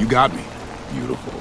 You got me. Beautiful.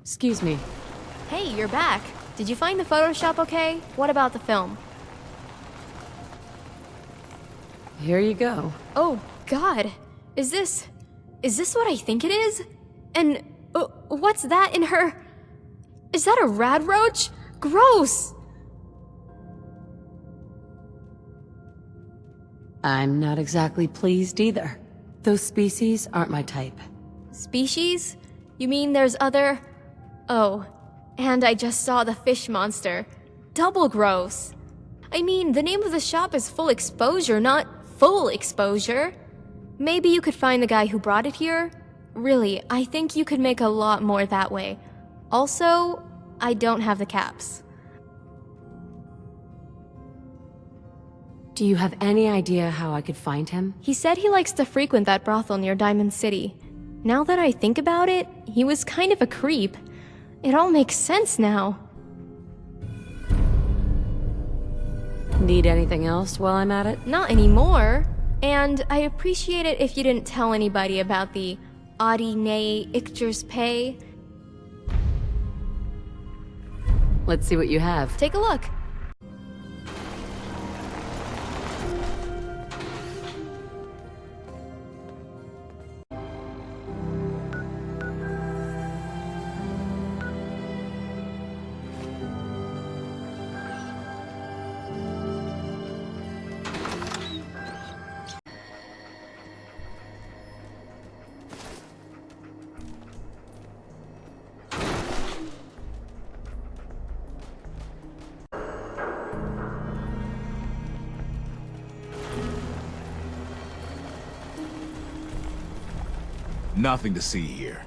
Excuse me. Hey, you're back. Did you find the Photoshop okay? What about the film? Here you go. Oh, God. Is this what I think it is? And what's that in her? Is that a rad roach? Gross! I'm not exactly pleased either. Those species aren't my type. Species? You mean there's other... Oh, and I just saw the fish monster. Double gross. I mean, the name of the shop is Full Exposure, not Full Exposure. Maybe you could find the guy who brought it here? Really, I think you could make a lot more that way. Also, I don't have the caps. Do you have any idea how I could find him? He said he likes to frequent that brothel near Diamond City. Now that I think about it, he was kind of a creep. It all makes sense now. Need anything else while I'm at it? Not anymore. And I appreciate it if you didn't tell anybody about the Audi Nay Ictures Pay. Let's see what you have. Take a look. Nothing to see here.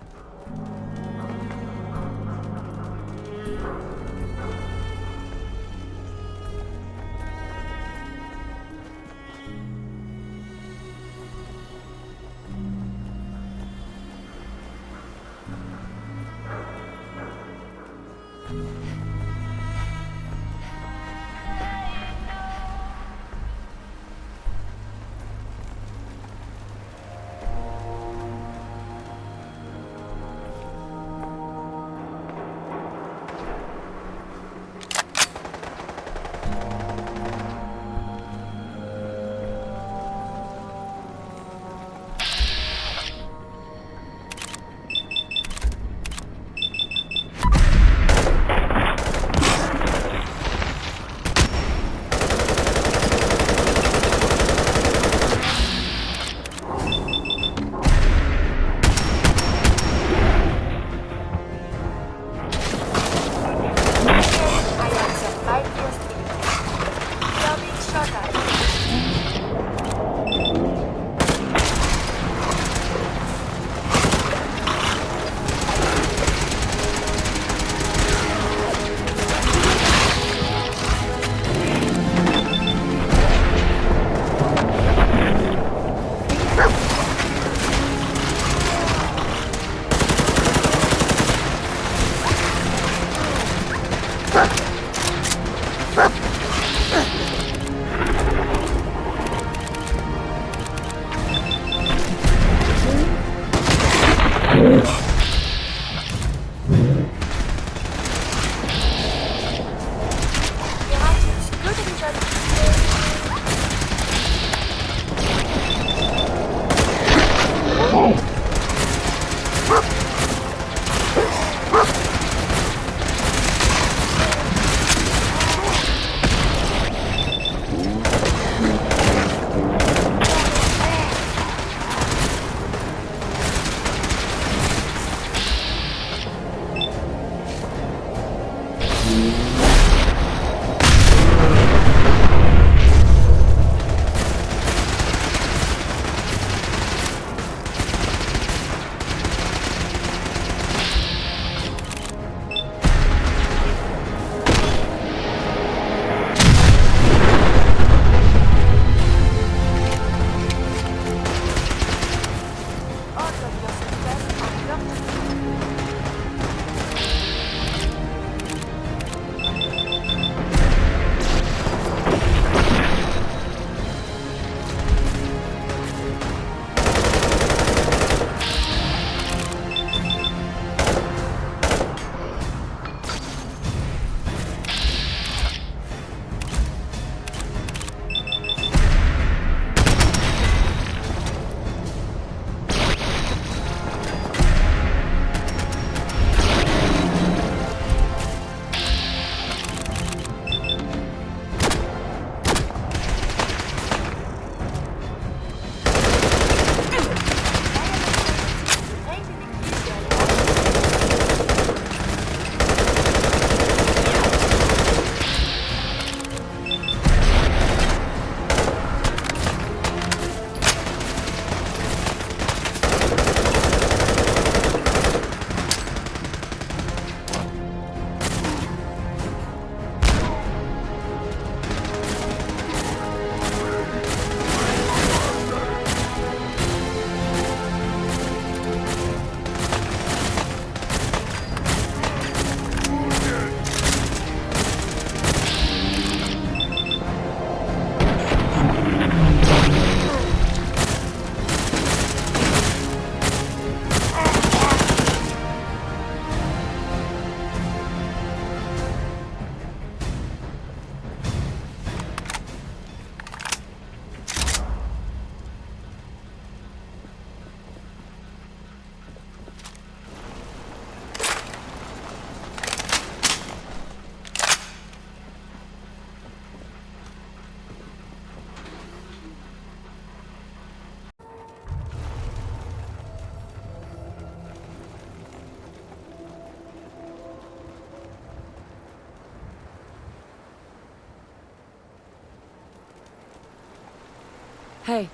Hey,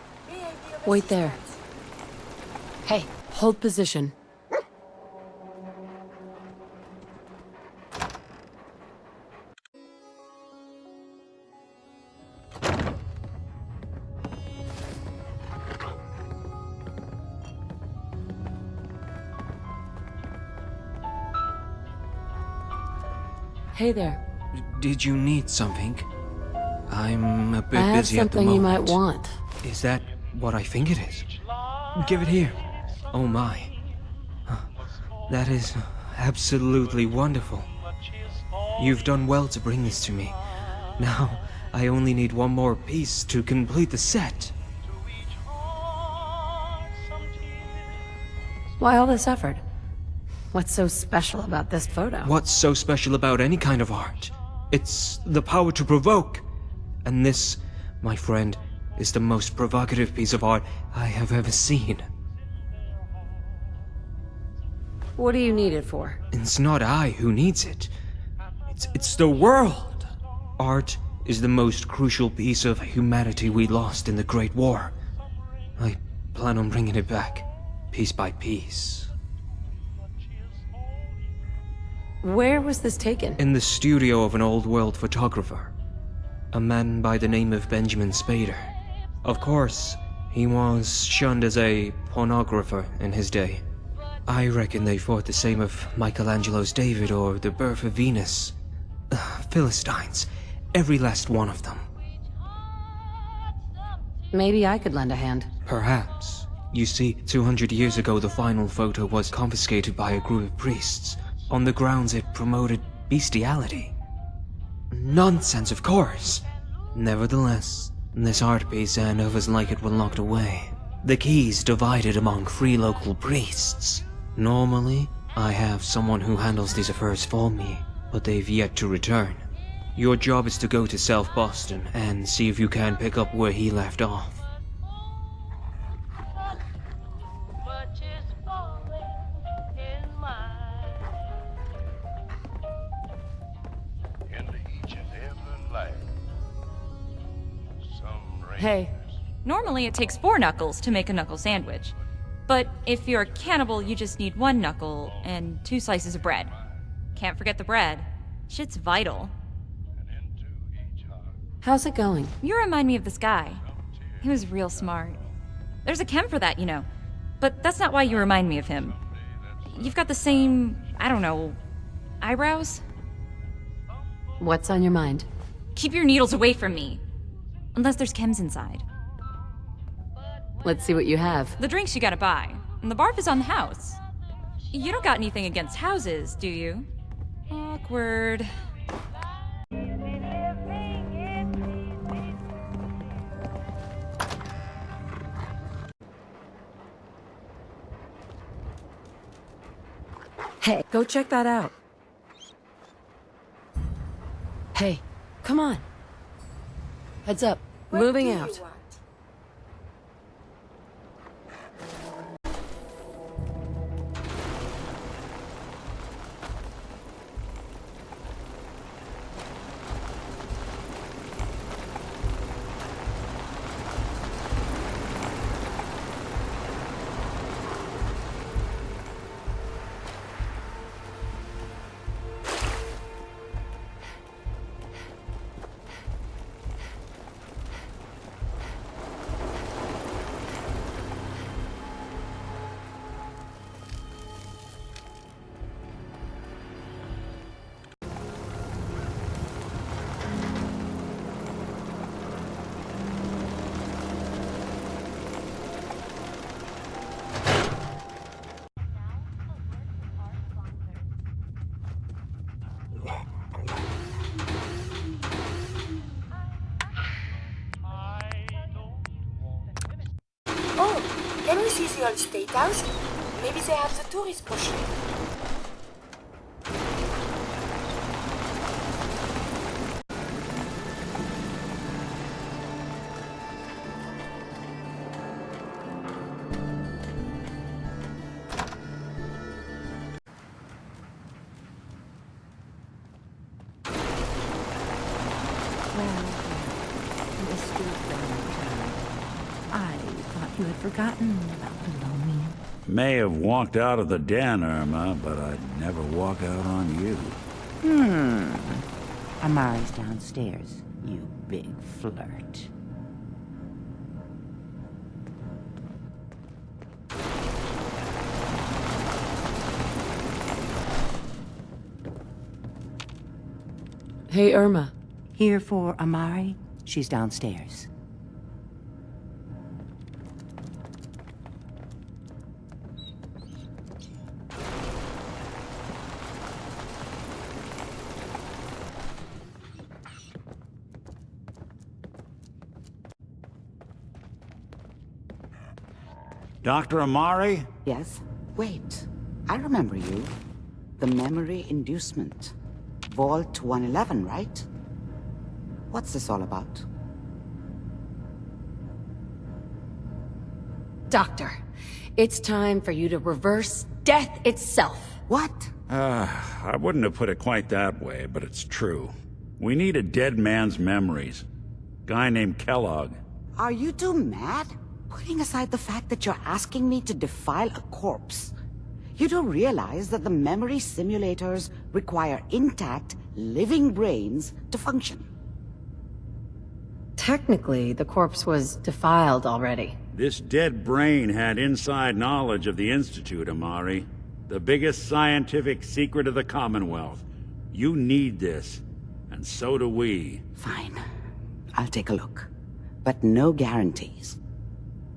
wait there. Hey, hold position. Hey there. Did you need something? I'm a bit I have busy at the something you moment. might want. Is that what I think it is? Give it here. Oh my. That is absolutely wonderful. You've done well to bring this to me. Now, I only need one more piece to complete the set. Why all this effort? What's so special about this photo? What's so special about any kind of art? It's the power to provoke. And this, my friend, is the most provocative piece of art I have ever seen. What do you need it for? It's not I who needs it. It's the world. Art is the most crucial piece of humanity we lost in the Great War. I plan on bringing it back, piece by piece. Where was this taken? In the studio of an old world photographer. A man by the name of Benjamin Spader. Of course, he was shunned as a pornographer in his day. I reckon they thought the same of Michelangelo's David or The Birth of Venus. Philistines. Every last one of them. Maybe I could lend a hand. Perhaps. You see, 200 years ago the final photo was confiscated by a group of priests, on the grounds it promoted bestiality. Nonsense, of course! Nevertheless, this art piece and others like it were locked away. The keys divided among 3 local priests. Normally, I have someone who handles these affairs for me, but they've yet to return. Your job is to go to South Boston and see if you can pick up where he left off. Hey. Normally it takes 4 knuckles to make a knuckle sandwich. But if you're a cannibal, you just need 1 knuckle and 2 slices of bread. Can't forget the bread. Shit's vital. How's it going? You remind me of this guy. He was real smart. There's a chem for that, you know. But that's not why you remind me of him. You've got the same, I don't know, eyebrows? What's on your mind? Keep your needles away from me. Unless there's chems inside. Let's see what you have. The drinks you gotta buy. And the barf is on the house. You don't got anything against houses, do you? Awkward. Hey, go check that out. Hey, come on. Heads up. Moving out. Oh, can we see the old State House? Maybe they have the tourist brochure. I thought you had forgotten about Below Me. May have walked out of the den, Irma, but I'd never walk out on you. Amari's downstairs, you big flirt. Hey, Irma. Here for Amari? She's downstairs. Dr. Amari? Yes? Wait, I remember you. The memory inducement. Vault 111, right? What's this all about? Doctor, it's time for you to reverse death itself. What? I wouldn't have put it quite that way, but it's true. We need a dead man's memories. Guy named Kellogg. Are you two mad? Putting aside the fact that you're asking me to defile a corpse, you don't realize that the memory simulators require intact, living brains to function. Technically, the corpse was defiled already. This dead brain had inside knowledge of the Institute, Amari. The biggest scientific secret of the Commonwealth. You need this, and so do we. Fine. I'll take a look. But no guarantees.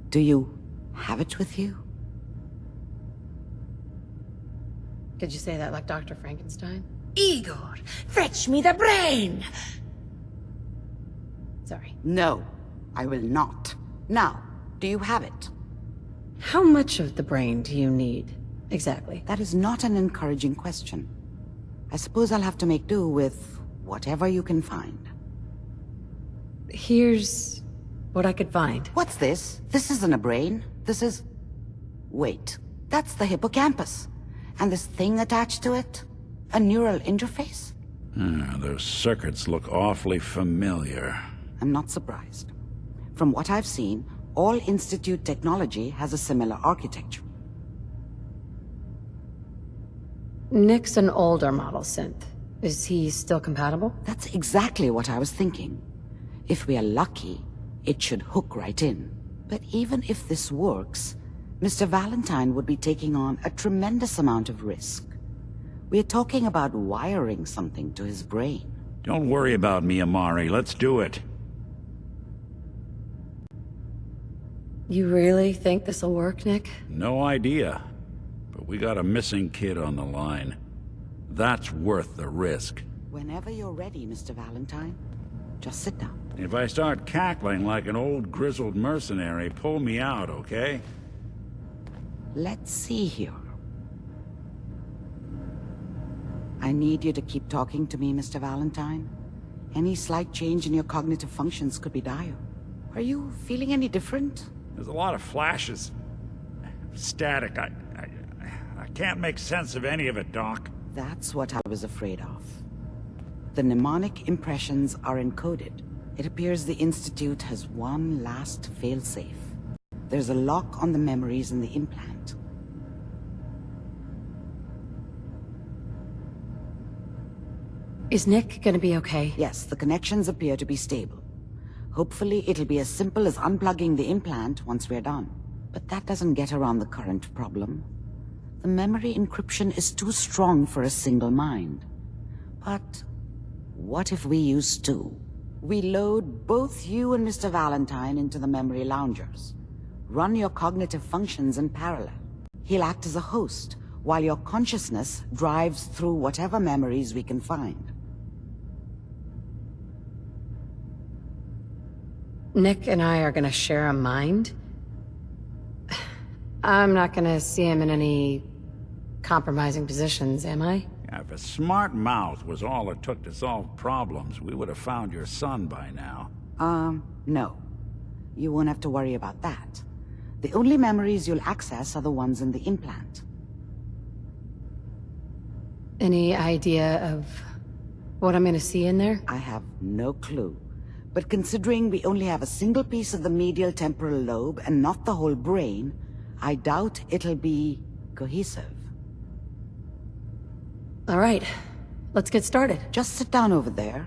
Do you have it with you? Did you say that like Dr. Frankenstein? Igor, fetch me the brain! Sorry. No, I will not. Now, do you have it? How much of the brain do you need, exactly? That is not an encouraging question. I suppose I'll have to make do with whatever you can find. Here's what I could find. What's this? This isn't a brain. This is... Wait, that's the hippocampus. And this thing attached to it? A neural interface? Those circuits look awfully familiar. I'm not surprised. From what I've seen, all Institute technology has a similar architecture. Nick's an older model synth. Is he still compatible? That's exactly what I was thinking. If we are lucky, it should hook right in. But even if this works, Mr. Valentine would be taking on a tremendous amount of risk. We're talking about wiring something to his brain. Don't worry about me, Amari. Let's do it. You really think this'll work, Nick? No idea. But we got a missing kid on the line. That's worth the risk. Whenever you're ready, Mr. Valentine, just sit down. If I start cackling like an old grizzled mercenary, pull me out, okay? Let's see here. I need you to keep talking to me, Mr. Valentine. Any slight change in your cognitive functions could be dire. Are you feeling any different? There's a lot of flashes. Static. I can't make sense of any of it, Doc. That's what I was afraid of. The mnemonic impressions are encoded. It appears the Institute has one last failsafe. There's a lock on the memories in the implant. Is Nick gonna be okay? Yes, the connections appear to be stable. Hopefully it'll be as simple as unplugging the implant once we're done. But that doesn't get around the current problem. The memory encryption is too strong for a single mind. But what if we use two? We load both you and Mr. Valentine into the memory loungers. Run your cognitive functions in parallel. He'll act as a host, while your consciousness drives through whatever memories we can find. Nick and I are gonna share a mind? I'm not gonna see him in any compromising positions, am I? Yeah, if a smart mouth was all it took to solve problems, we would have found your son by now. No. You won't have to worry about that. The only memories you'll access are the ones in the implant. Any idea of what I'm gonna see in there? I have no clue. But considering we only have a single piece of the medial temporal lobe and not the whole brain, I doubt it'll be cohesive. All right, let's get started. Just sit down over there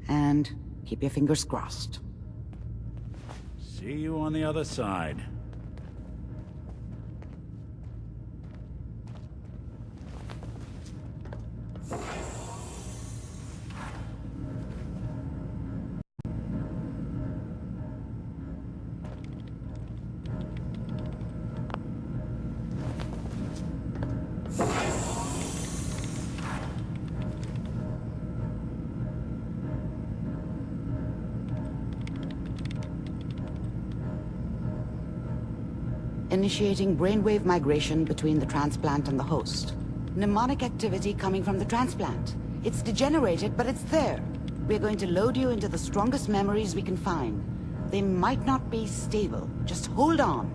and keep your fingers crossed. See you on the other side. Initiating brainwave migration between the transplant and the host. Mnemonic activity coming from the transplant. It's degenerated, but it's there. We're going to load you into the strongest memories we can find. They might not be stable. Just hold on.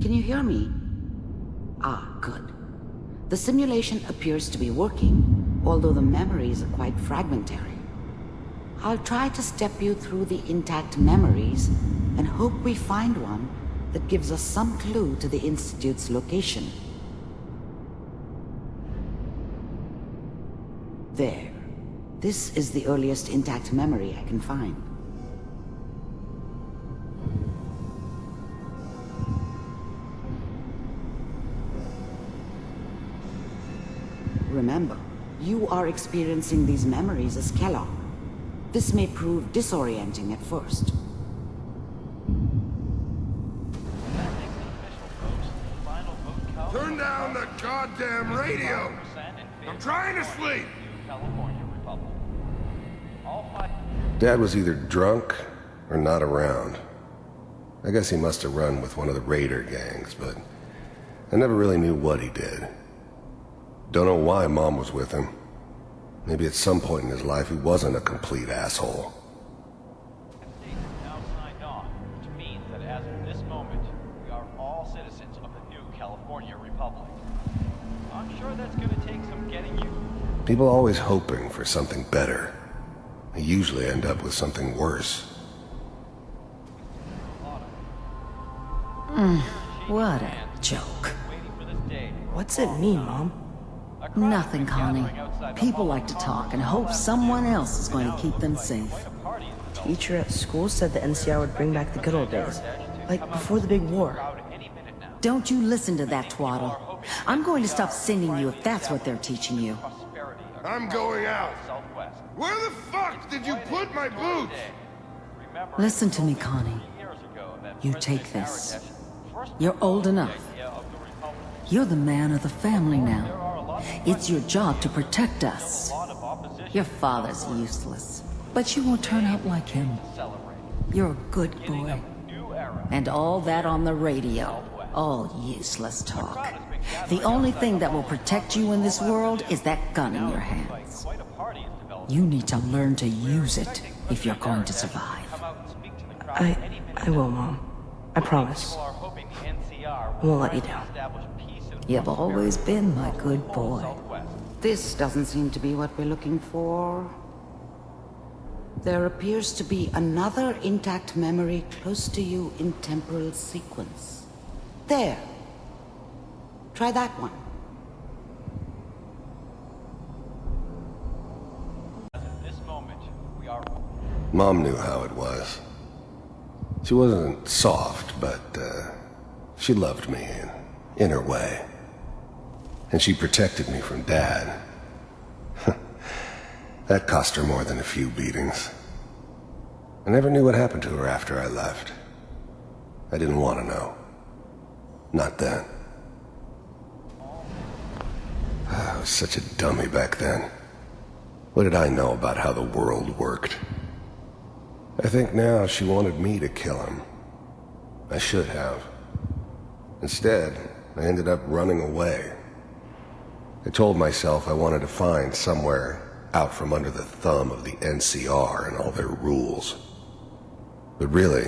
Can you hear me? Ah, good. The simulation appears to be working, although the memories are quite fragmentary. I'll try to step you through the intact memories and hope we find one that gives us some clue to the Institute's location. There. This is the earliest intact memory I can find. remember, you are experiencing these memories as Kellogg. This may prove disorienting at first. Turn down the goddamn radio! I'm trying to sleep! Dad was either drunk or not around. I guess he must have run with one of the raider gangs, but I never really knew what he did. Don't know why Mom was with him. Maybe at some point in his life he wasn't a complete asshole. Now signed on, which means that as of this moment, we are all citizens of the new California Republic. I'm sure that's gonna take some getting used to. People always hoping for something better. They usually end up with something worse. What a joke. What's it mean, Mom? Nothing, Connie. People like to talk and hope someone else is going to keep them safe. Teacher at school said the NCR would bring back the good old days. Like before the big war. Don't you listen to that twaddle. I'm going to stop sending you if that's what they're teaching you. I'm going out. Where the fuck did you put my boots? Listen to me, Connie. You take this. You're old enough. You're the man of the family now. It's your job to protect us. Your father's useless, but you won't turn out like him. You're a good boy. And all that on the radio, all useless talk. The only thing that will protect you in this world is that gun in your hands. You need to learn to use it if you're going to survive. I will, Mom. I promise. I won't let you down. You've always been my good boy. This doesn't seem to be what we're looking for. There appears to be another intact memory close to you in temporal sequence. There. Try that one. Mom knew how it was. She wasn't soft, but she loved me in her way. And she protected me from Dad. That cost her more than a few beatings. I never knew what happened to her after I left. I didn't want to know. Not then. I was such a dummy back then. What did I know about how the world worked? I think now she wanted me to kill him. I should have. Instead, I ended up running away. I told myself I wanted to find somewhere out from under the thumb of the NCR and all their rules. But really,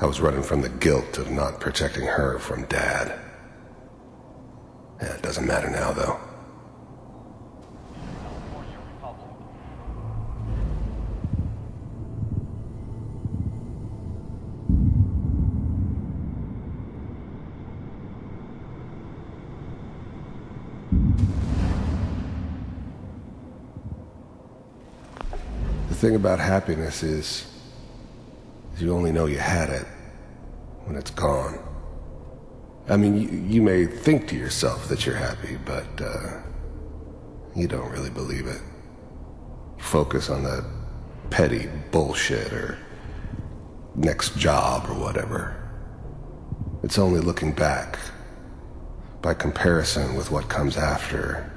I was running from the guilt of not protecting her from Dad. Yeah, it doesn't matter now, though. The thing about happiness is you only know you had it when it's gone. I mean, you may think to yourself that you're happy, but you don't really believe it. You focus on that petty bullshit or next job or whatever. It's only looking back, by comparison with what comes after,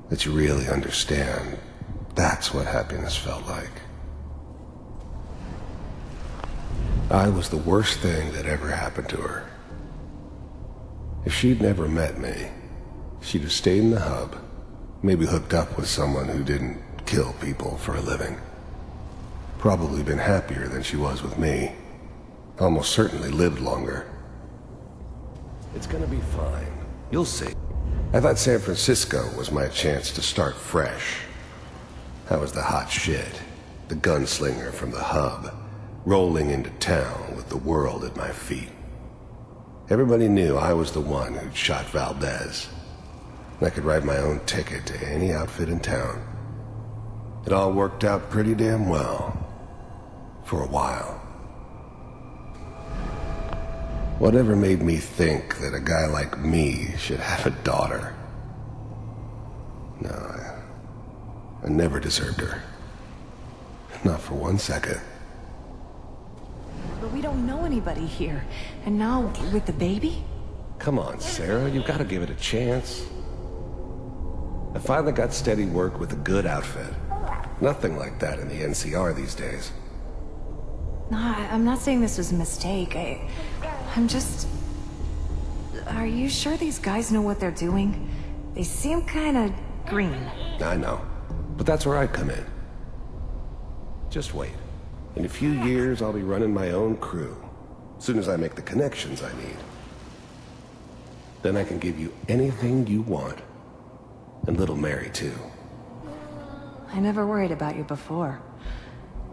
that you really understand. That's what happiness felt like. I was the worst thing that ever happened to her. If she'd never met me, she'd have stayed in the hub, maybe hooked up with someone who didn't kill people for a living. Probably been happier than she was with me. Almost certainly lived longer. It's gonna be fine. You'll see. I thought San Francisco was my chance to start fresh. I was the hot shit, the gunslinger from the hub, rolling into town with the world at my feet. Everybody knew I was the one who'd shot Valdez. I could write my own ticket to any outfit in town. It all worked out pretty damn well. For a while. Whatever made me think that a guy like me should have a daughter? No, I never deserved her. Not for 1 second. But we don't know anybody here. And now, with the baby? Come on, Sarah, you've got to give it a chance. I finally got steady work with a good outfit. Nothing like that in the NCR these days. No, I'm not saying this was a mistake. I'm just... Are you sure these guys know what they're doing? They seem kinda green. I know, but that's where I come in. Just wait. In a few years, I'll be running my own crew. As soon as I make the connections I need. Then I can give you anything you want. And little Mary, too. I never worried about you before.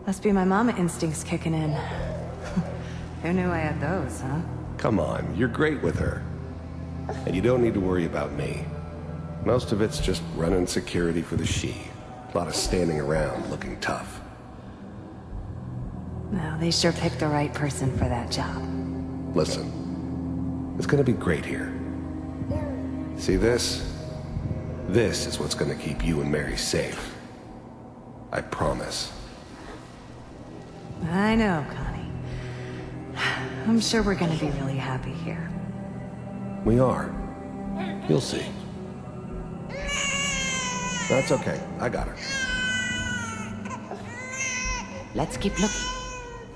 Must be my mama instincts kicking in. Who knew I had those, huh? Come on, you're great with her. And you don't need to worry about me. Most of it's just running security for the she. A lot of standing around looking tough. No, they sure picked the right person for that job. Listen, it's gonna be great here. See this? This is what's gonna keep you and Mary safe. I promise. I know, Connie. I'm sure we're gonna be really happy here. We are. You'll see. That's okay. I got her. Let's keep looking.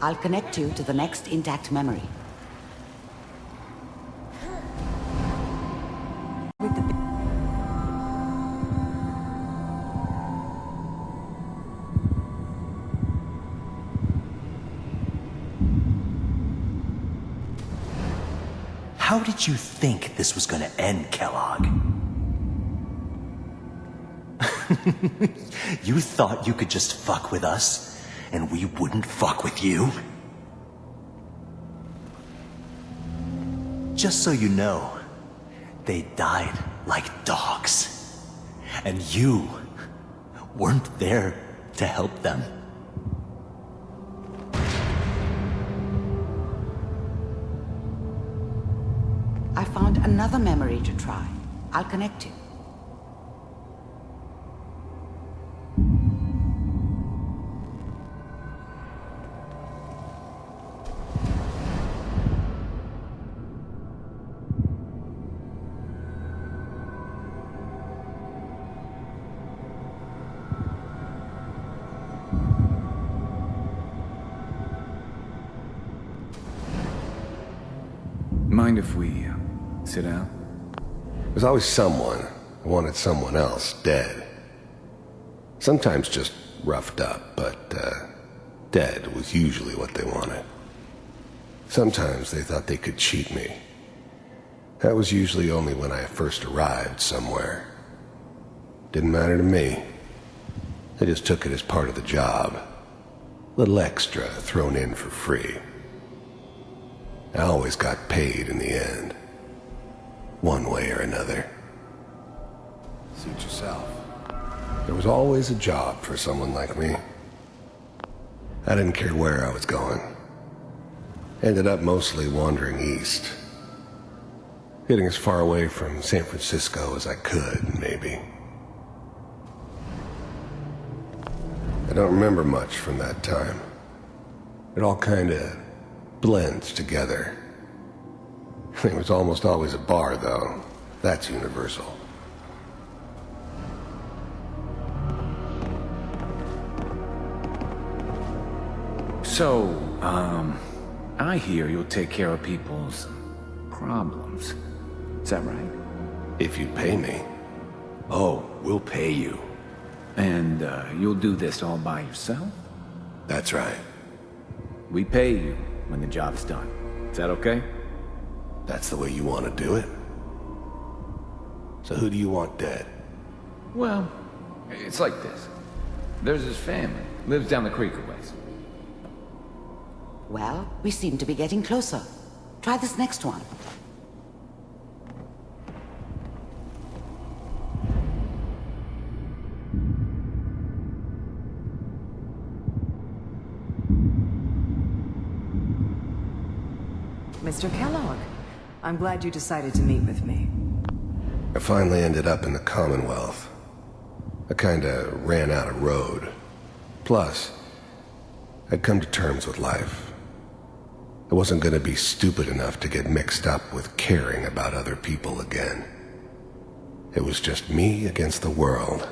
I'll connect you to the next intact memory. How did you think this was gonna end, Kellogg? You thought you could just fuck with us, and we wouldn't fuck with you? Just so you know, they died like dogs. And you weren't there to help them. I found another memory to try. I'll connect you. Mind if we sit down? There's always someone who wanted someone else dead. Sometimes just roughed up, but dead was usually what they wanted. Sometimes they thought they could cheat me. That was usually only when I first arrived somewhere. Didn't matter to me. They just took it as part of the job. Little extra thrown in for free. I always got paid in the end. One way or another. Suit yourself. There was always a job for someone like me. I didn't care where I was going. Ended up mostly wandering east. Getting as far away from San Francisco as I could, maybe. I don't remember much from that time. It all kinda blends together. There was almost always a bar, though. That's universal. So, I hear you'll take care of people's problems. Is that right? If you pay me. Oh, we'll pay you. And, you'll do this all by yourself? That's right. We pay you when the job's done. Is that okay? That's the way you want to do it? So who do you want dead? Well, it's like this. There's his family. Lives down the creek a ways. Well, we seem to be getting closer. Try this next one. Mr. Kellogg, I'm glad you decided to meet with me. I finally ended up in the Commonwealth. I kinda ran out of road. Plus, I'd come to terms with life. I wasn't gonna be stupid enough to get mixed up with caring about other people again. It was just me against the world.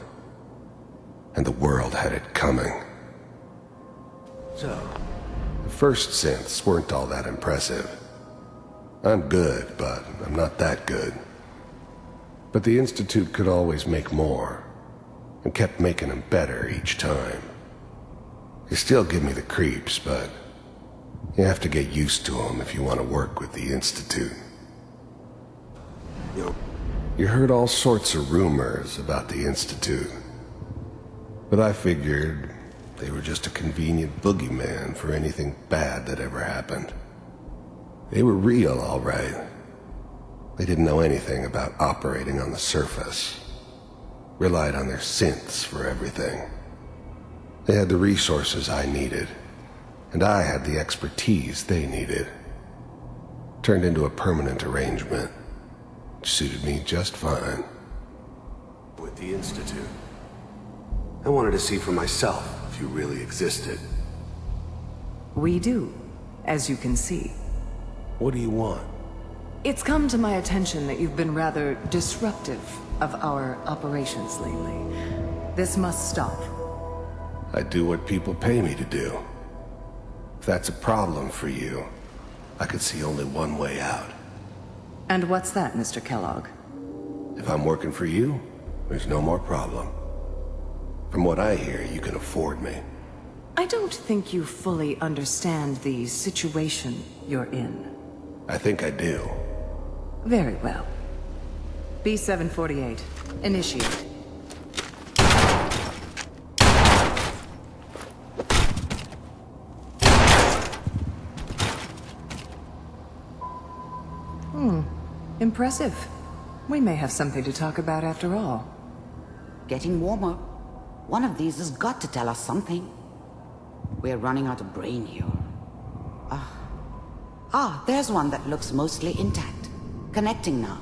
And the world had it coming. So, the first synths weren't all that impressive. I'm good, but I'm not that good. But the Institute could always make more, and kept making them better each time. They still give me the creeps, but you have to get used to them if you want to work with the Institute. You heard all sorts of rumors about the Institute, but I figured they were just a convenient boogeyman for anything bad that ever happened. They were real, all right. They didn't know anything about operating on the surface. Relied on their synths for everything. They had the resources I needed, and I had the expertise they needed. Turned into a permanent arrangement, which suited me just fine. With the Institute, I wanted to see for myself if you really existed. We do, as you can see. What do you want? It's come to my attention that you've been rather disruptive of our operations lately. This must stop. I do what people pay me to do. If that's a problem for you, I could see only one way out. And what's that, Mr. Kellogg? If I'm working for you, there's no more problem. From what I hear, you can afford me. I don't think you fully understand the situation you're in. I think I do. Very well. B-748, initiate. Impressive. We may have something to talk about after all. Getting warmer. One of these has got to tell us something. We're running out of brain here. There's one that looks mostly intact. Connecting now.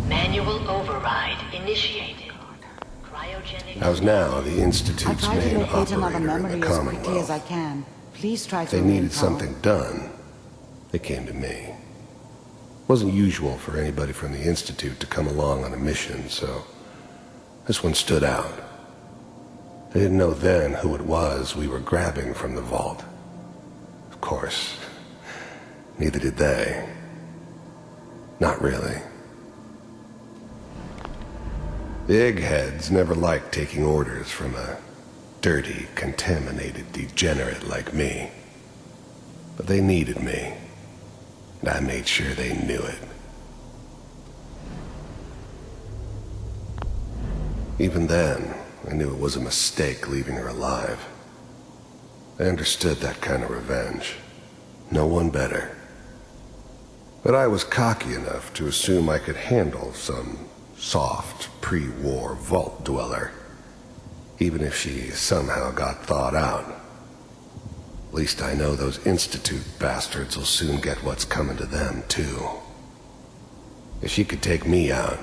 Manual override initiated. Cryogenic. How's now the Institute's I'll try to main locate another operator in memory the as quickly as Commonwealth? I can. Please try If to they remain needed calm. something done, they came to me. Wasn't usual for anybody from the Institute to come along on a mission, so this one stood out. I didn't know then who it was we were grabbing from the vault. Of course, neither did they. Not really. The eggheads never liked taking orders from a dirty, contaminated degenerate like me. But they needed me, and I made sure they knew it. Even then, I knew it was a mistake leaving her alive. I understood that kind of revenge. No one better. But I was cocky enough to assume I could handle some soft, pre-war vault dweller, even if she somehow got thawed out. At least I know those Institute bastards will soon get what's coming to them, too. If she could take me out,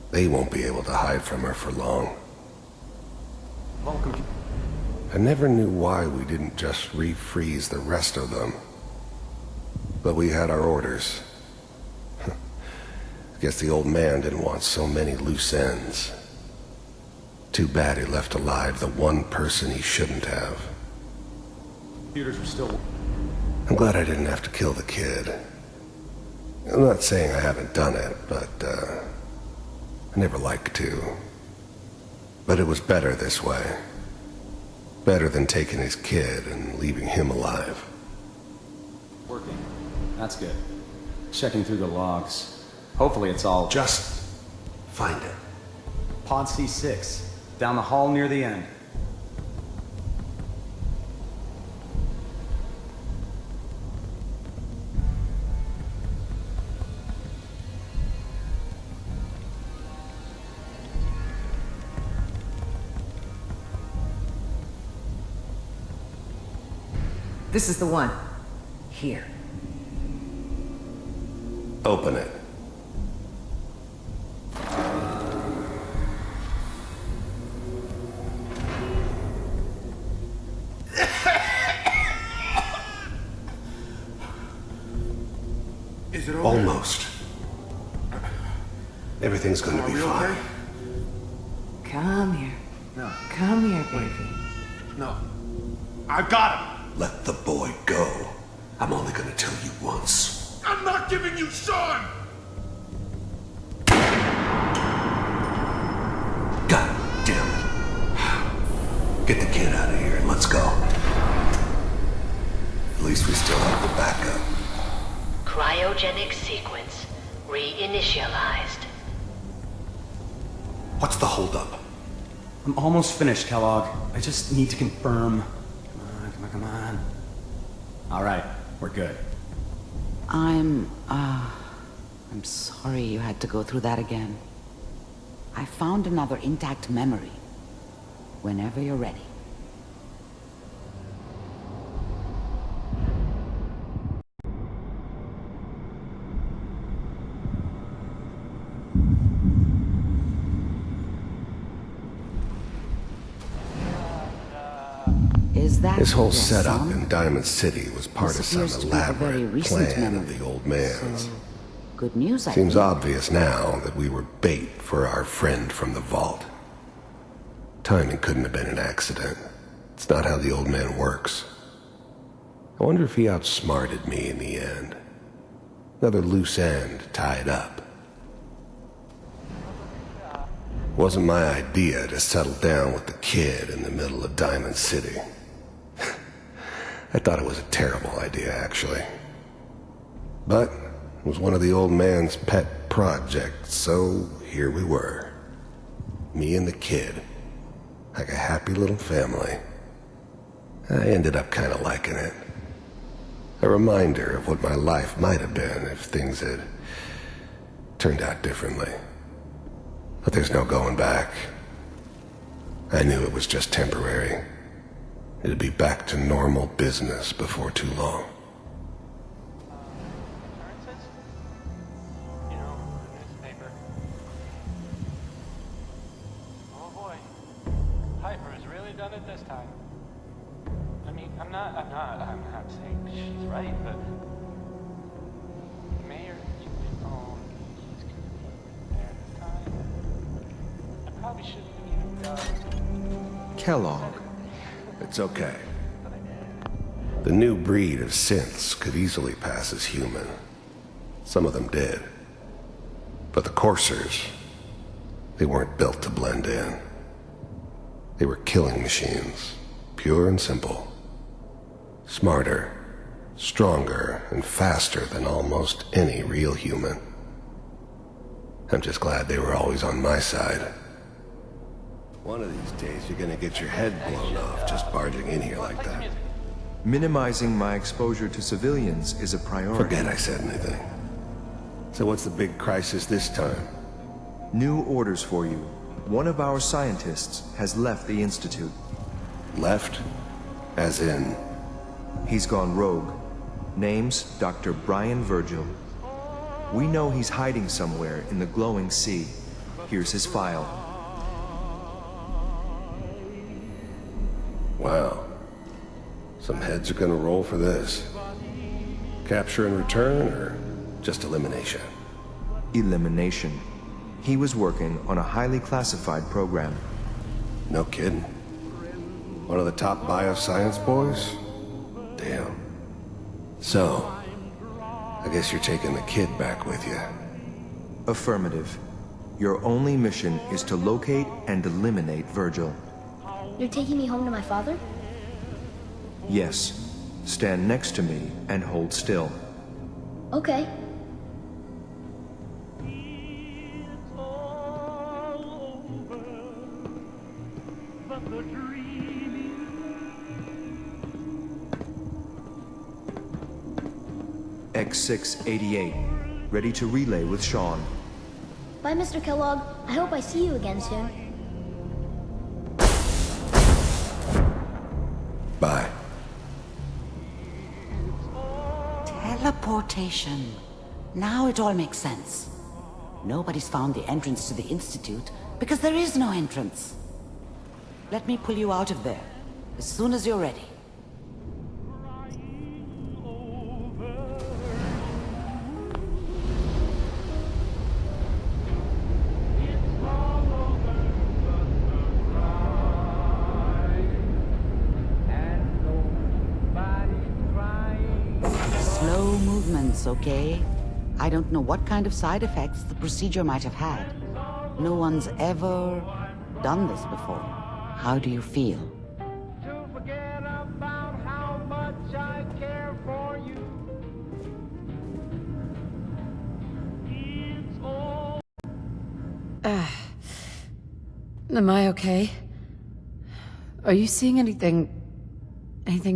they won't be able to hide from her for long. I never knew why we didn't just refreeze the rest of them. But we had our orders. I guess the old man didn't want so many loose ends. Too bad he left alive the one person he shouldn't have. Computers are still... I'm glad I didn't have to kill the kid. I'm not saying I haven't done it, but, I never liked to. But it was better this way. Better than taking his kid and leaving him alive. Working. That's good. Checking through the logs. Hopefully it's all... Just find it. Pod C6. Down the hall near the end. This is the one. Here. Open it. Is it over? Almost. Everything's gonna be fine. Come here. No. Come here, baby. No. I've got him. Let the boy go. I'm only gonna tell you once. I'm not giving you Sean! God damn it. Get the kid out of here and let's go. At least we still have the backup. Cryogenic sequence reinitialized. What's the holdup? I'm almost finished, Kellogg. I just need to confirm. Come on. All right, we're good. I'm sorry you had to go through that again. I found another intact memory. Whenever you're ready. Is that This whole your setup son? in Diamond City was part of some This appears to be a very elaborate recent plan memory. of the old man's. Good news, I Seems think. obvious now that we were bait for our friend from the vault. Timing couldn't have been an accident. It's not how the old man works. I wonder if he outsmarted me in the end. Another loose end tied up. Wasn't my idea to settle down with the kid in the middle of Diamond City. I thought it was a terrible idea, actually. But it was one of the old man's pet projects, so here we were. Me and the kid. Like a happy little family. I ended up kind of liking it. A reminder of what my life might have been if things had turned out differently. But there's no going back. I knew it was just temporary. It'd be back to normal business before too long. Occurrences? You know, newspaper. Oh boy. Piper has really done it this time. I mean, I'm not saying she's right, but Mayor, he's there this time. I probably shouldn't have Kellogg. It's okay. The new breed of synths could easily pass as human. Some of them did. But the coursers, they weren't built to blend in. They were killing machines, pure and simple. Smarter, stronger, and faster than almost any real human. I'm just glad they were always on my side. One of these days, you're gonna get your head blown off just barging in here like that. Minimizing my exposure to civilians is a priority. Forget I said anything. So what's the big crisis this time? New orders for you. One of our scientists has left the Institute. Left? As in? He's gone rogue. Name's Dr. Brian Virgil. We know he's hiding somewhere in the glowing sea. Here's his file. Wow. Some heads are gonna roll for this. Capture and return, or just elimination? Elimination. He was working on a highly classified program. No kidding. One of the top bioscience boys? Damn. So, I guess you're taking the kid back with you. Affirmative. Your only mission is to locate and eliminate Virgil. You're taking me home to my father? Yes. Stand next to me and hold still. Okay. X688. Ready to relay with Sean. Bye, Mr. Kellogg. I hope I see you again soon. Bye. Teleportation. Now it all makes sense. Nobody's found the entrance to the Institute because there is no entrance. Let me pull you out of there as soon as you're ready. Slow movements, okay? I don't know what kind of side effects the procedure might have had. No one's ever done this before. How do you feel? Am I okay? Are you seeing anything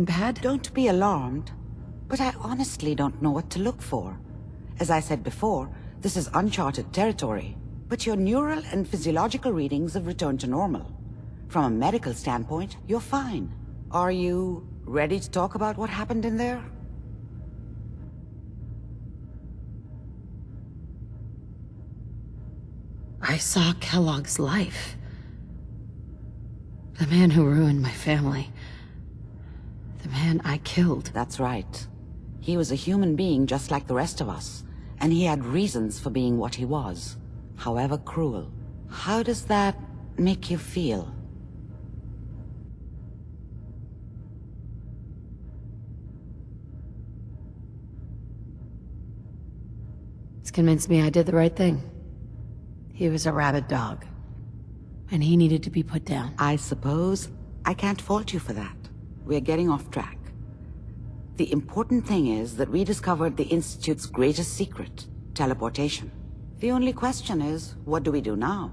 bad? Don't be alarmed, but I honestly don't know what to look for. As I said before, this is uncharted territory, but your neural and physiological readings have returned to normal. From a medical standpoint, you're fine. Are you ready to talk about what happened in there? I saw Kellogg's life. The man who ruined my family. The man I killed. That's right. He was a human being just like the rest of us, and he had reasons for being what he was, however cruel. How does that make you feel? It's convinced me I did the right thing. He was a rabid dog, and he needed to be put down. I suppose I can't fault you for that. We're getting off track. The important thing is that we discovered the Institute's greatest secret, teleportation. The only question is, what do we do now?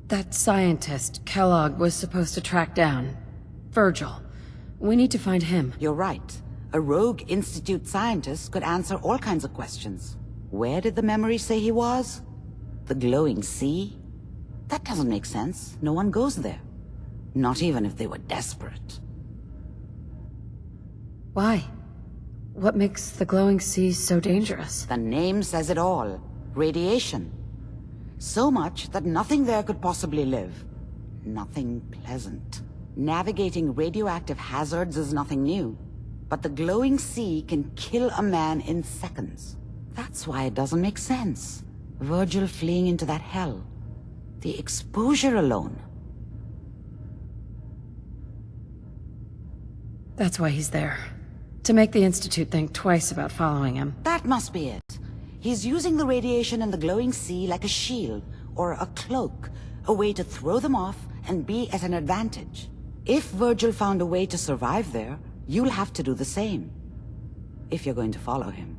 That scientist Kellogg was supposed to track down, Virgil. We need to find him. You're right. A rogue Institute scientist could answer all kinds of questions. Where did the memory say he was? The glowing sea? That doesn't make sense. No one goes there. Not even if they were desperate. Why? What makes the glowing sea so dangerous? The name says it all. Radiation. So much that nothing there could possibly live. Nothing pleasant. Navigating radioactive hazards is nothing new. But the glowing sea can kill a man in seconds. That's why it doesn't make sense. Virgil fleeing into that hell. The exposure alone. That's why he's there. To make the Institute think twice about following him. That must be it. He's using the radiation in the glowing sea like a shield, or a cloak, a way to throw them off and be at an advantage. If Virgil found a way to survive there, you'll have to do the same. If you're going to follow him.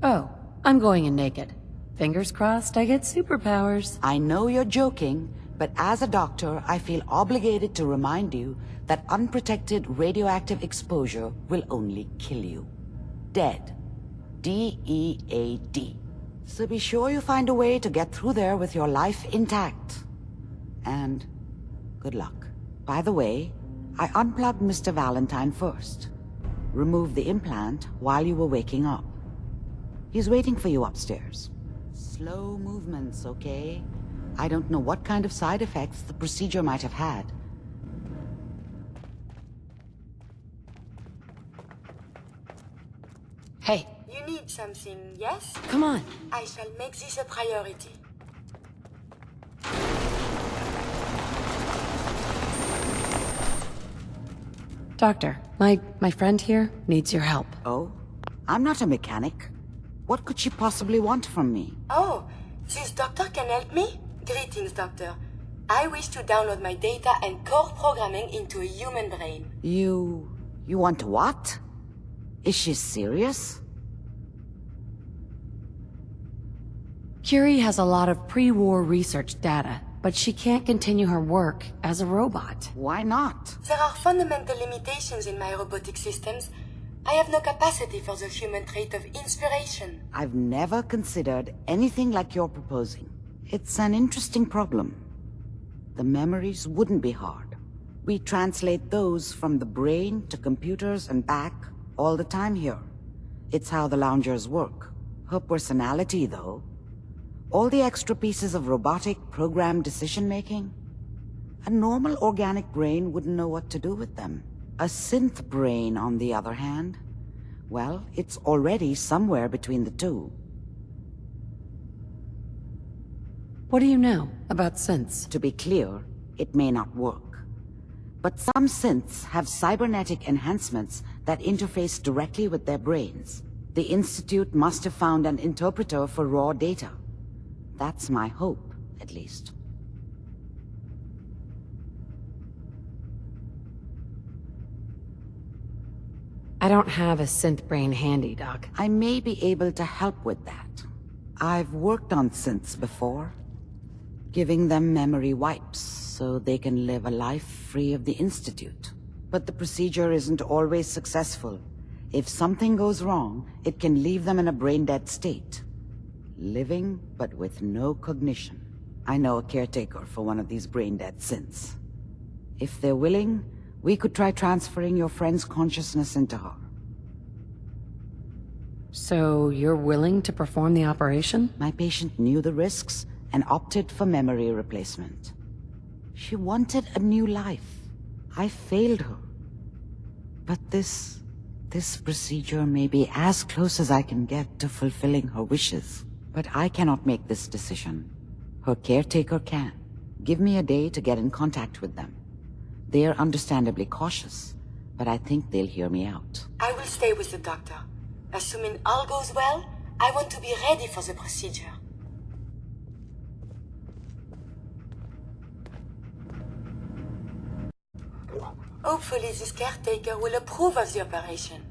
Oh, I'm going in naked. Fingers crossed I get superpowers. I know you're joking, but as a doctor, I feel obligated to remind you that unprotected radioactive exposure will only kill you. Dead. D-E-A-D. So be sure you find a way to get through there with your life intact. And good luck. By the way, I unplugged Mr. Valentine first. Removed the implant while you were waking up. He's waiting for you upstairs. Slow movements, okay? I don't know what kind of side effects the procedure might have had. Hey. You need something, yes? Come on. I shall make this a priority. Doctor, my friend here needs your help. Oh? I'm not a mechanic. What could she possibly want from me? Oh, this doctor can help me? Greetings, doctor. I wish to download my data and core programming into a human brain. You want what? Is she serious? Curie has a lot of pre-war research data, but she can't continue her work as a robot. Why not? There are fundamental limitations in my robotic systems. I have no capacity for the human trait of inspiration. I've never considered anything like you're proposing. It's an interesting problem. The memories wouldn't be hard. We translate those from the brain to computers and back all the time here. It's how the loungers work. Her personality, though, all the extra pieces of robotic programmed decision-making, a normal organic brain wouldn't know what to do with them. A synth brain, on the other hand, well, it's already somewhere between the two. What do you know about synths? To be clear, it may not work. But some synths have cybernetic enhancements that interface directly with their brains. The Institute must have found an interpreter for raw data. That's my hope, at least. I don't have a synth brain handy, Doc. I may be able to help with that. I've worked on synths before, giving them memory wipes so they can live a life free of the Institute. But the procedure isn't always successful. If something goes wrong, it can leave them in a brain-dead state. Living, but with no cognition. I know a caretaker for one of these brain-dead synths. If they're willing, we could try transferring your friend's consciousness into her. So you're willing to perform the operation? My patient knew the risks and opted for memory replacement. She wanted a new life. I failed her. But this procedure may be as close as I can get to fulfilling her wishes. But I cannot make this decision. Her caretaker can. Give me a day to get in contact with them. They are understandably cautious, but I think they'll hear me out. I will stay with the doctor. Assuming all goes well, I want to be ready for the procedure. Hopefully this caretaker will approve of the operation.